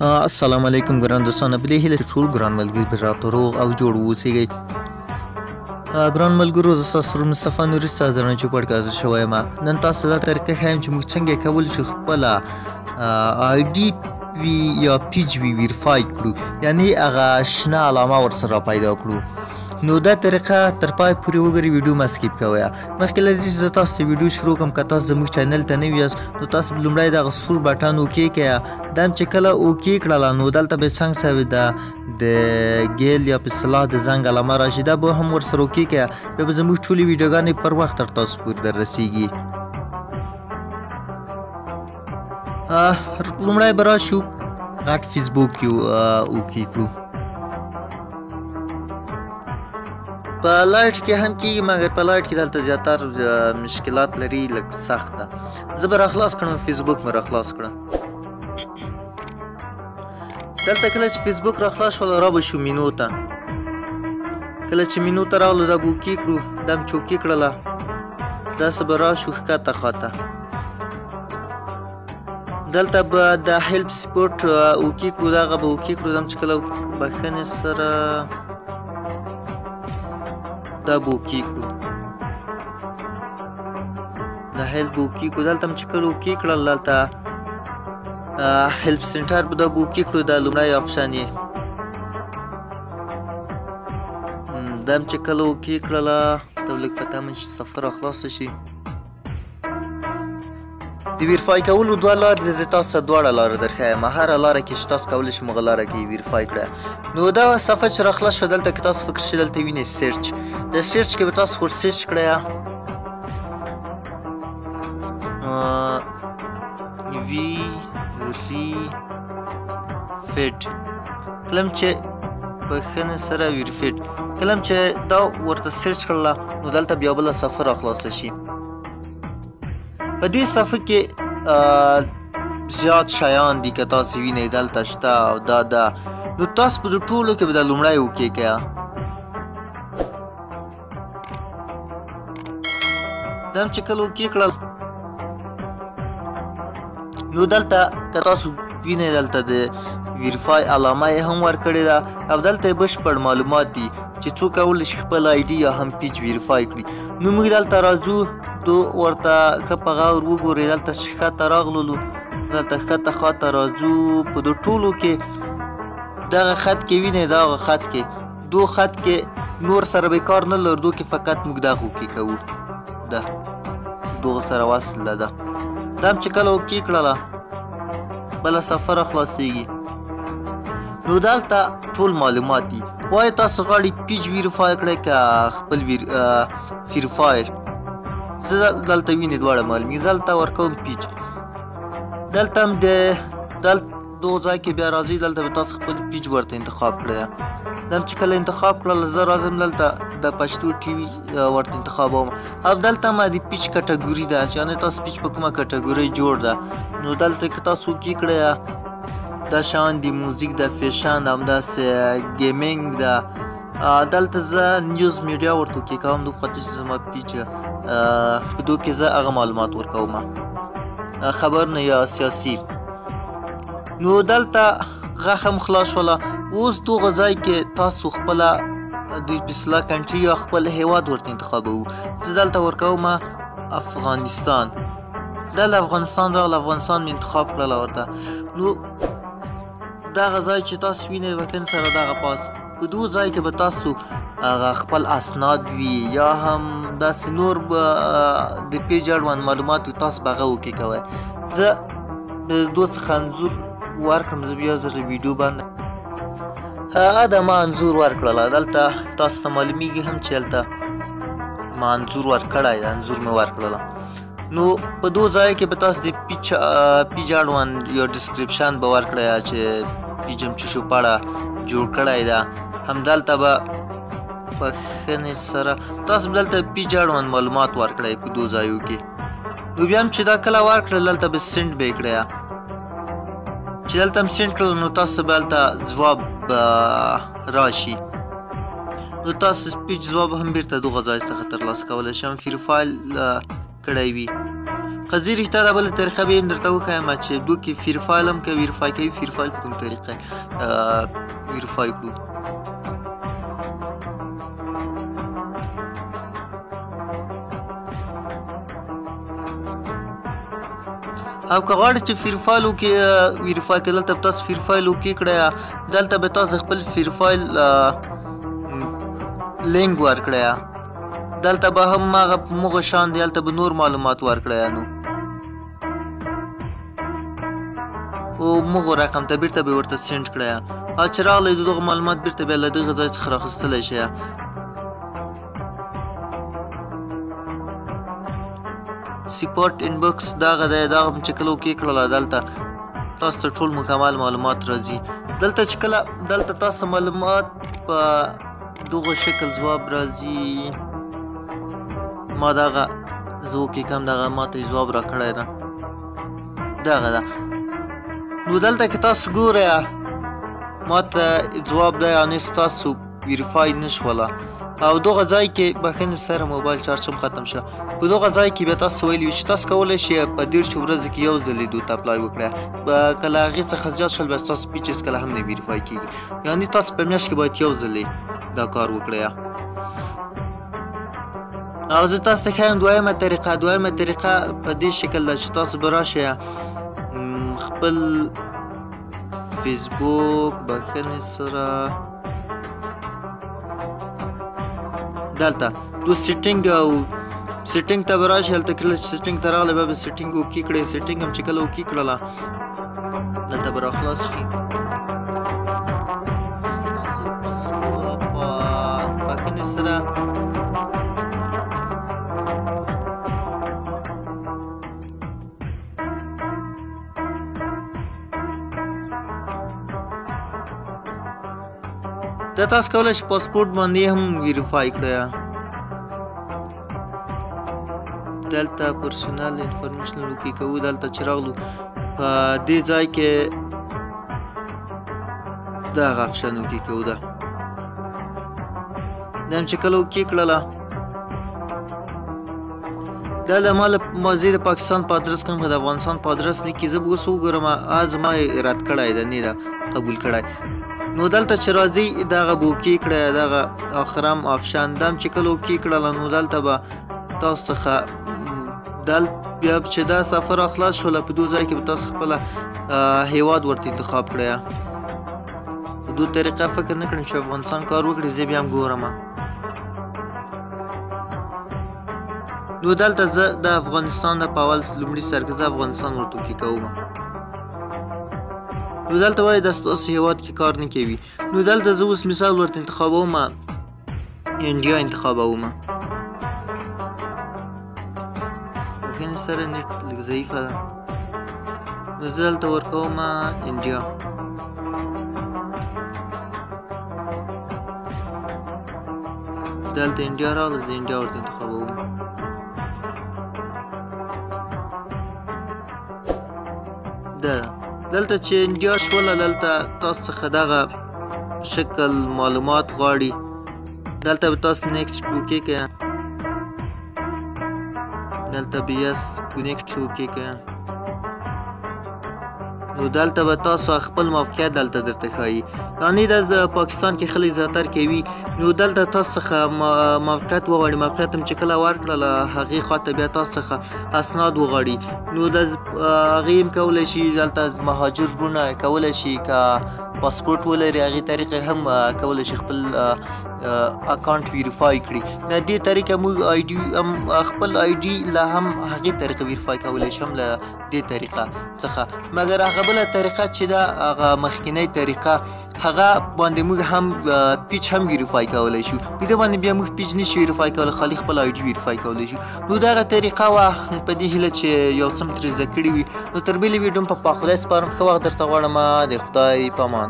السلام علیکم ګران دوستانو په دې هیله چې ټول ګران ملګري به راته روغ او جوړ واوسئ. ګران ملګرو زه ستاسو مصطفی نوري ستاسو درنه چې پډکاسټ شوی یم. نن تاسو ته دا طریقه ښیم چې موږ څنګه کولی شو خپله آی ډي وي یا پیج وي ویریفای کړو، یعنې هغه شنه علامه ورسره پیدا کړو. نو دا طریقه تر پای پورې وګورئ، ویډیو مه سکیپ کوئ. مخکې له دې چې زه تاسو ته ویډیو شروع کړم، که تاسو زموږ چینل ته نوي یاست نو تاسو به لومړی دغه سور بټن اوکې کړئ. دا هم چې کله اوکې کړله نو دلته به څنګ سوې ده د ګیل یا په اصطلاح د زنګ علامه راشي، دا به هم ورسره اوکې کړئ. بیا به زموږ ټولې ویډیوګانې پر وخت تر تاسو پورې در رسیږي. لومړی به راشو غټ فیسبوک یې اوکې کړو. په لایټ کې هم کېږي، مګر په لایټ کې دلته زیاتر مشکلات لري، لږ سخت ده. زه به راخلاص کړم، فیسبوک مې راخلاص کړم. دلته کله چې فیسبوک راخلاص شول را به شو مینو ته. کله چې مینو ته راغلو دا به اوکې کړو، دا هم چې اوکې کړله داسې به راشو ښکته خواته. دلته به د هیلپ سپورټ اوکې کړو، دغه به اوکې کړو. دا هم چې کله بښنې سره دا به اوکې کړو، د هیلپ به اوکې کړو. دلته هم چې کله اوکې کړل دلته هیلپ سنټر به دا به اوکې کړو، دا لومړی آپشن یې. دا هم چې کله اوکې کړله ته لږ په تمه چې صفحه راخلاصه شي. د ویریفای کولو دوه لارې دي، زه تاسو ته دواړه لارې درښیم. هره لاره کې چې تاسو کولی شئ هغه لاره کې یې ویریفای کړه. نو دا صفحه چې راخلاص شوه دلته کې تاسو فکر شئ دلته وینئ سرچ. د سرچ کې به تاسو ور سرچ کړئ ویریفیډ. کله چې بښنې سره ویریفیډ کله چې دا ورته سرچ کړله نو دلته بیا بله صفحه راخلاصه شي. په دې صفحه کې زیات شیان دي که تاسو وینئ دلته شته او دا ده. نو تاسو په دې ټولو کې به دا لومړی اوکې کړئ. دا هم چې کله اوکې کړل نو دلته که تاسو وینئ دلته د ویریفای علامه یې هم ورکړې ده او دلته یې بشپړ معلومات دي چې څوک کولی شي خپل آی ډي یا هم پیج ویریفای کړي. نو موږ دلته راځو، دو ورته ښه په غور وګورئ. دلته چې ښکته راغللو دلته ښکته خواته راځو. په دې ټولو کې دغه خط کې وینئ، دغه خط کې دو خط کې نور سره به کار نه لرو، دو کې فقط موږ دغه اوکې کوو. ده دغه سره وصله ده. دا هم چې کله اوکې کړله بله صفحه راخلاصېږي. نو دلته ټول معلومات دي. وایي تاسو غواړئ پیج ویریفای کړئ که خپل ویریفایر. زه دلته وینئ دواړه معلومېږي. زه دلته ورکوم پیج. دلته هم د دغه ځای کې بیا راځئ، دلته به تاسو خپل پیج ورته انتخاب کړئ. دا هم چې کله انتخاب کړل زه راځم دلته د پښتو ټي وي ورته انتخابوم. او دلته هم د پیج کټګوري ده چې یعنې تاسو پیج په کومه کټګورۍ جوړ ده. نو دلته که تاسو اوکې کړئ دا شیان دي، موزیک ده، فیشن، همداسې ګیمینګ ده. دلته زه نیوز میډیا ورته اوکې کوم، دغه خاطر چې زما پیج په دو کې زه هغه معلومات ورکوم، خبرونه یا سیاسي. نو دلته غاښ هم خلاص شوله. اوس دغه ځای کې تاسو خپله د اصطلاح کنټري یا خپل هیواد ورته انتخابوو. زه دلته ورکوم افغانستان. دا له افغانستان راغله، افغانستان مې انتخاب کړله ورته. نو دغه ځای چې تاسو وینئ وطن سره دغه پاس په دغه ځای کې به تاسو خپل اسناد وي یا هم داسې نور د پیج اړوند معلومات وي، تاسو به هغه اوکې کوئ. زه د دوه څخه انځور ورکړم، زه بیا زر ویډیو باندې هغه د ما انځور ورکړله. دلته تاسو ته معلومیږي هم چې هلته ما انځور ورکړی ده، انځور مې ورکړله. نو په دو ځای کې به تاسو د پیج اړوند یا ډسکریپشن به ورکړئ چې پیج هم څه شو په اړه جوړ کړی ده. همدلته به بښنې سره تاسو به دلته پیج اړوند معلومات ورکړئ په دو ځایو کې. نو بیا هم چې دا کله ورکړل دلته به سینډ به یې کړئ. چې دلته هم سینډ کړل نو تاسو به هلته ځواب راشي. نو تاسو پیج ځواب هم بیرته دغه ځای څخه ترلاسه کولی شئ. ویریفای کړی وي قضیې رښتیا دا بله طریقه به یې هم درته وښایم چې دوی کې فری فایل هم که ویریفای کوي فری فایل په کوم طریقه ویریفای کړو. او که غواړئ چې فری فایل وکړئ ویریفای کړئ دلته به تاسو فری فایل وکړئ دلته به تاسو خپل فری فایل لینک ورکړئ دلته به هم هغه شان دی هلته به نور معلومات ورکړئ نو او مغو رقم ته بیرته به ورته سینډ کړئ او چې راغلی د دغه معلومات بیرته بیا له دغه ځای څخه راخیستلی شئ. سپورټ انبکس دغه دی دغه چې کله اوکې کړله دلته تاسو ته ټول مکمل معلومات راځي. دلته چې کله دلته تاسو معلومات په دغه شکل ځواب راځي ما دغه زه اوکې کوم دغه ماته یې ځواب راکړی ده دغه ده. نو دلته که تاسو ګورئ ماته ځواب دی یعنې ستاسو ویریفای نه شوله او دغه ځای کې بخښنې سره موبایل چارج هم ختم شه په دغه ځای کې بیا تاسو ویلي وي چې تاسو کولی شئ په 30 ورځو کې یو ځل دو ته اپلای وکړئ که له هغې څخه زیات شول بیا ستاسو پیج هېڅکله هم نه ویریفای کېږي یعنې تاسو په میاشت کې باید یو ځل دا کار وکړئ. او زه تاسو ته ښایم دویمه طریقه په دې شکل ده چې تاسو به راشئ خپل فیسبوک بخښنې سره دلته دو سیټینګ او سیټینګ ته به راشئ هلته کله چې سیټینګ ته راغلی بیا به سیټینګ اوکې کړئ سیټینګ هم چې کله اوکې کړله دلته به راخلاص شي بخښنې سره دا تاسو کولی شئ پاسپورټ باندې هم ویریفای کړئ دلته پرسونل انفارمیشن اوکې کوو دلته چې راغلو په دې ځای کې دغه آپشن اوکې کوو دا هم چې کله اوکې کړله دا د ما زه د پاکستان په ادرس کوم د افغانستان په ادرس لیکي زه به اوس وګورم زما یې رد کړی ده نه ده قبول کړی نو دلته چې راځي دغه به اوکې کړی دغه آخرم آپشن دم چې کله اوکې کړله نو دلته به تاسو څخه بیا چې دا سفر خلاص شوله په دو ځای کې به تاسو خپله هیواد ورته انتخاب کړی په دو طریقه فکر نه کړم چې افغانستان کار وکړي زه بیا هم ګورم نو دلته زه د افغانستان د په اول لومړي سر کې زه افغانستان ورته اوکې کوم نو دلته وایي دا ستاسو هیواد کې کار نه کوي نو دلته زه اوس مثال ورته انتخابوم انډیا انتخابوم بخښنې سره نیټ لږ ضعیفه ده نو زه دلته ورکوم انډیا دلته انډیا راغله زه انډیا ورته انتخابوم دلته چې انډیا شوله دلته تاسو څخه دغه شکل معلومات غواړي دلته به تاسو نیکسټ اوکې کړئ دلته به یس کنیکټ اوکې کړئ نو دلته به تاسو خپل موقعیت دلته درته ښایي یعنې دا پاکستان کې خلک زیاتر کوي نو دلته تاسو څخه موقعیت وغواړي موقعیت هم چې کله ورکړله هغې خواته بیا تاسو څخه اسناد وغواړي نو د هغې هم کولی شي دلته مهاجر وروڼه کولی شي که پاسپورټ ولري هغې طریقې هم کولی شي خپل اکاونټ ویریفای کړي د دې طریقه موږ خپل آی ډي له هم هغې طریقه ویریفای کولی شي هم له دې طریقه څخه مګر هغه بله طریقه چې ده هغه مخکینۍ طریقه هغه باندې موږ هم پیج هم ویریفای کولی شو په دې باندې بیا موږ پیج نشو ویریفای کولی خالي خپل آی ډي ویریفای کولی شو نو دغه طریقه وه په دې هیله چې یو څه مو ترې زده کړي وي نو تر بلې ویډیو په خدای سپارم ښه وخت درته غواړم د خدای په امان